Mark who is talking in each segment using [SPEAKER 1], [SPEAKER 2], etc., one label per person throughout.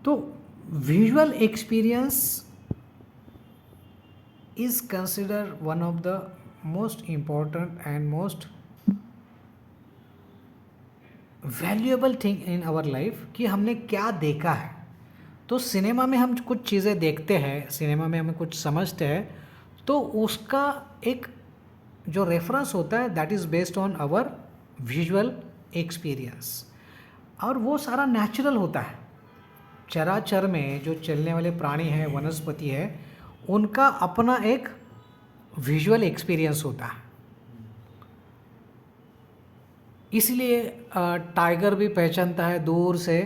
[SPEAKER 1] तो visual experience is consider one of the most important and most valuable thing in our life कि हमने क्या देखा है। तो सिनेमा में हम कुछ चीज़ें देखते हैं, सिनेमा में हमें कुछ समझते हैं, तो उसका एक जो रेफरेंस होता है that is based on our visual experience, और वो सारा नेचुरल होता है। चराचर में जो चलने वाले प्राणी हैं, वनस्पति है, उनका अपना एक विजुअल एक्सपीरियंस होता है। इसलिए टाइगर भी पहचानता है दूर से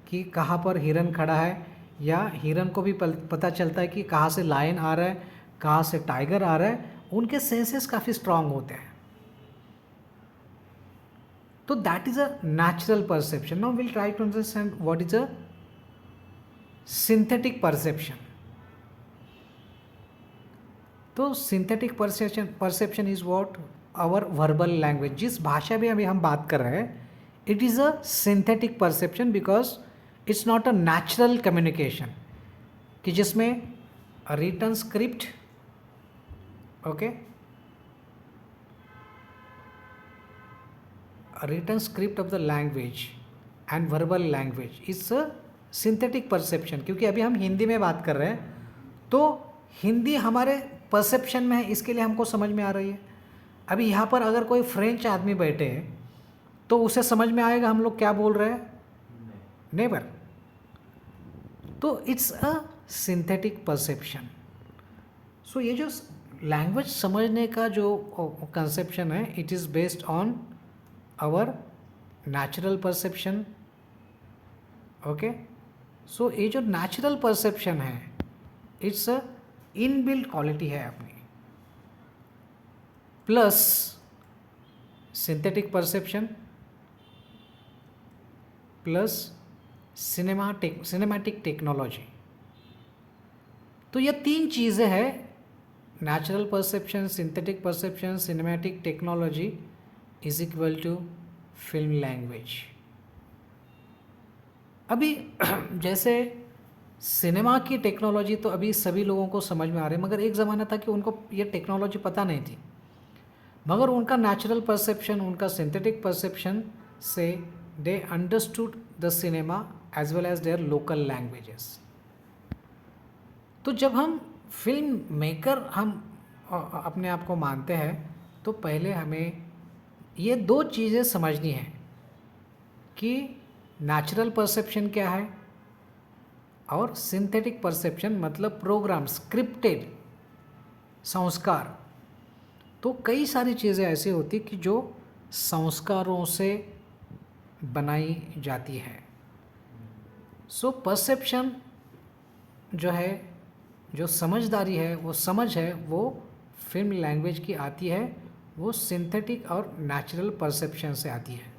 [SPEAKER 1] कि कहाँ पर हिरन खड़ा है, या हिरन को भी पता चलता है कि कहाँ से लायन आ रहा है, कहाँ से टाइगर आ रहा है। उनके सेंसेस काफ़ी स्ट्रांग होते हैं। तो that is a natural perception. Now will try to understand what is a synthetic perception. तो synthetic perception is what our verbal language, जिस भाषा में अभी हम बात कर रहे हैं, it is a synthetic perception because it's not a natural communication कि जिसमें written script, okay, written script of the language and verbal language is a synthetic perception. क्योंकि अभी हम हिंदी में बात कर रहे हैं, तो हिंदी हमारे परसेप्शन में है, इसके लिए हमको समझ में आ रही है। अभी यहाँ पर अगर कोई फ्रेंच आदमी बैठे हैं तो उसे समझ में आएगा हम लोग क्या बोल रहे हैं, नेबर। तो it's a synthetic perception. So ये जो लैंग्वेज समझने का जो कंसेप्शन है, it is based on our natural perception, okay. So ये जो नेचुरल परसेप्शन है, इट्स अ इनबिल्ट क्वालिटी है अपनी, plus synthetic perception plus cinematic technology. तो ये तीन चीज़ें हैं, natural perception, synthetic perception, cinematic technology is equal to film language. अभी जैसे सिनेमा की टेक्नोलॉजी तो अभी सभी लोगों को समझ में आ रही है, मगर एक ज़माना था कि उनको ये टेक्नोलॉजी पता नहीं थी, मगर उनका नेचुरल परसेप्शन, उनका सिंथेटिक परसेप्शन से they understood the cinema as well as their local languages. तो जब हम फिल्म मेकर हम अपने आप को मानते हैं, तो पहले हमें ये दो चीज़ें समझनी है कि नेचुरल परसेप्शन क्या है और सिंथेटिक परसेप्शन मतलब प्रोग्राम, स्क्रिप्टेड संस्कार। तो कई सारी चीज़ें ऐसी होती कि जो संस्कारों से बनाई जाती है। सो परसेप्शन जो है, जो समझदारी है, वो समझ है, वो फिल्म लैंग्वेज की आती है, वो सिंथेटिक और नेचुरल परसेप्शन से आती है।